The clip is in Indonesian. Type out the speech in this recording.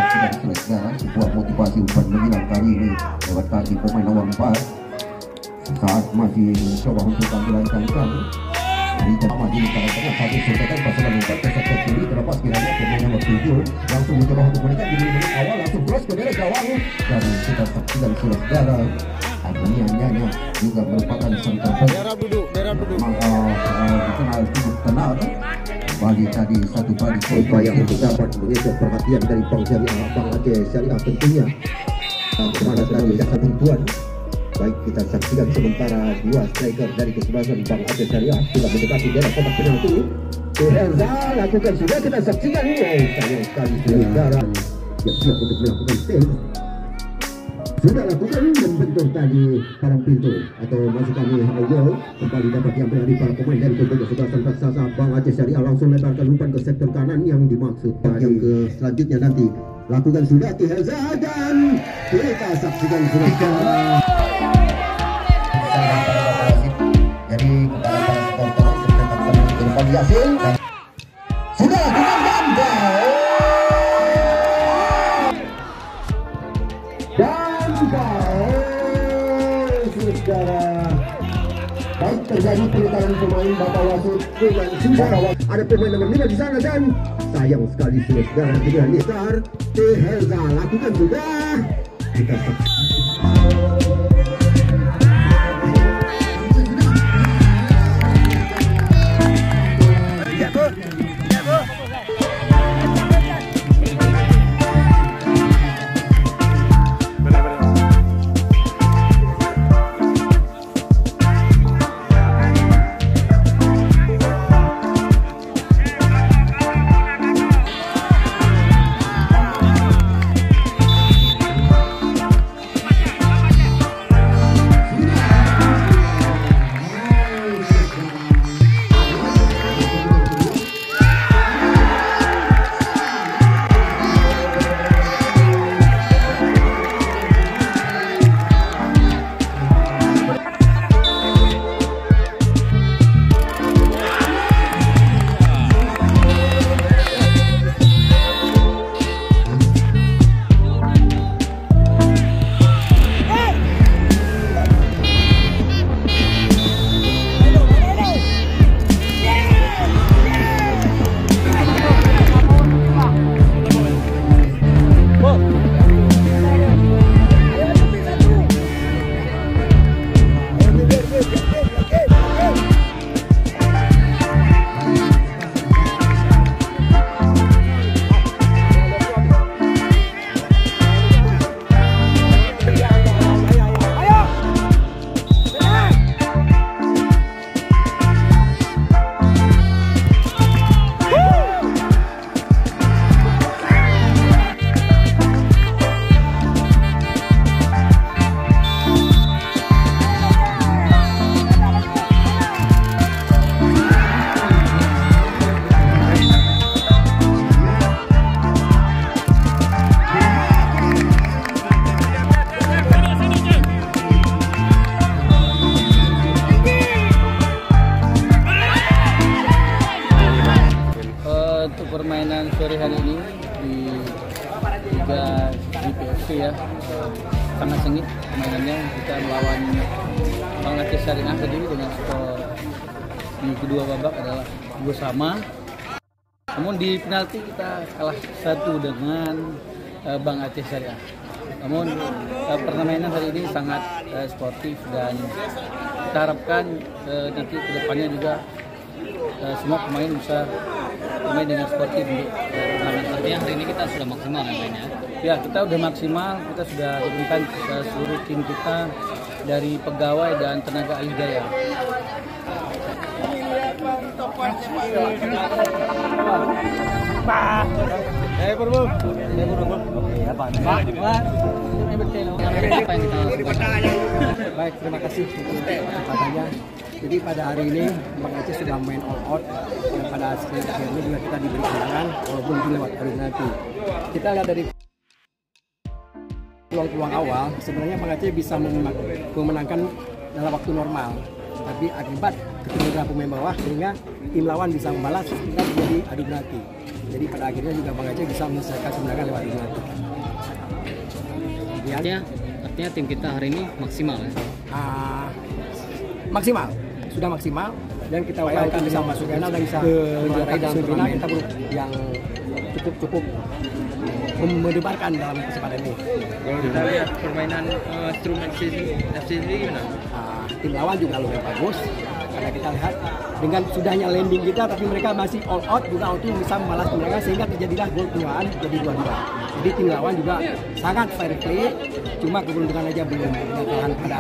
saksikan selesai sebuah motivasi umpan menyilang kali ini lewat kaki pemain lawan 4 saat masih mencoba untuk tampilankan kami di tengah di karakternya satu surtekan pasangan umpan ke sektor kiri terlepas kiranya pemain nomor 7 langsung mencoba untuk menekan di menit awal langsung cross ke daerah gawang dan kita saksikan selesai Agnianya juga merupakan center back maka dikenal cukup tenang kembali tadi satu balik upaya untuk dapat menyedot perhatian dari Bank Syariah Bank Aceh Syariah tentunya kemana tadi jasa bantuan. Baik, kita saksikan sementara dua striker dari kesebelasan Bank Aceh Syariah sudah mendekati daerah kotak penalti. Elza lakukan sudah kita saksikan sayang sekali saudara siap untuk melakukan save. Sudah lakukan membentuk tadi palang pintu atau masuk kami Hayo kembali dapat diambil dari para pemain dari berbagai kesebelasan raksasa Bank Aceh Syariah langsung lebarkan umpan ke sektor kanan yang dimaksud yang ke selanjutnya nanti lakukan sudah Elza dan kita saksikan sudah. Jadi kepada para supporter sebentar Irfan Yasin dan sudah lakukan ganda saudara. Baik, terjadi peletakan pemain Bapak Wasit dengan sudah ada pemain nomor 5 di sana dan sayang sekali saudara tidak Nisar Helza lakukan sudah kita permainan sore hari ini di Liga GPFC ya sangat sengit permainannya. Kita melawan Bank Aceh Syariah tadi dengan skor di kedua babak adalah 2-2. Namun di penalti kita kalah 1 dengan Bank Aceh Syariah. Namun permainan hari ini sangat sportif dan kita harapkan nanti kedepannya juga semua pemain bisa bermain dengan sportif untuk turnamen. Artinya hari ini kita sudah maksimal mainnya. Ya, kita sudah maksimal, kita sudah turunkan seluruh tim kita dari pegawai dan tenaga ahli daya. Pak. Purbo. Apa yang kita lakukan? Baik, terima kasih kepadanya. Jadi pada hari ini Bank Aceh sudah main all out dan pada akhirnya juga kita diberi kemenangan walaupun di lewat penalti. Kita lihat dari peluang-peluang awal sebenarnya Bank Aceh bisa memenangkan dalam waktu normal, tapi akibat beberapa pemain bawah sehingga tim lawan bisa membalas sehingga jadi adu penalti. Jadi pada akhirnya juga Bang Aceh bisa menyelesaikan kemenangan lewat adu penalti. Artinya tim kita hari ini maksimal ya? Maksimal, sudah maksimal dan kita upayakan bisa masuk final dan bisa menjuarai dalam final kita yang cukup mendebarkan dalam kesempatan ini. Kalau kita lihat permainan Strum FC ini gimana? Tim lawan juga lumayan bagus karena kita lihat dengan sudahnya landing kita tapi mereka masih all out juga untuk bisa membalas kemenangan sehingga terjadilah gol penyuaan jadi 2-2. Jadi tim lawan juga sangat fair play, cuma keberuntungan aja belum kekalahan pada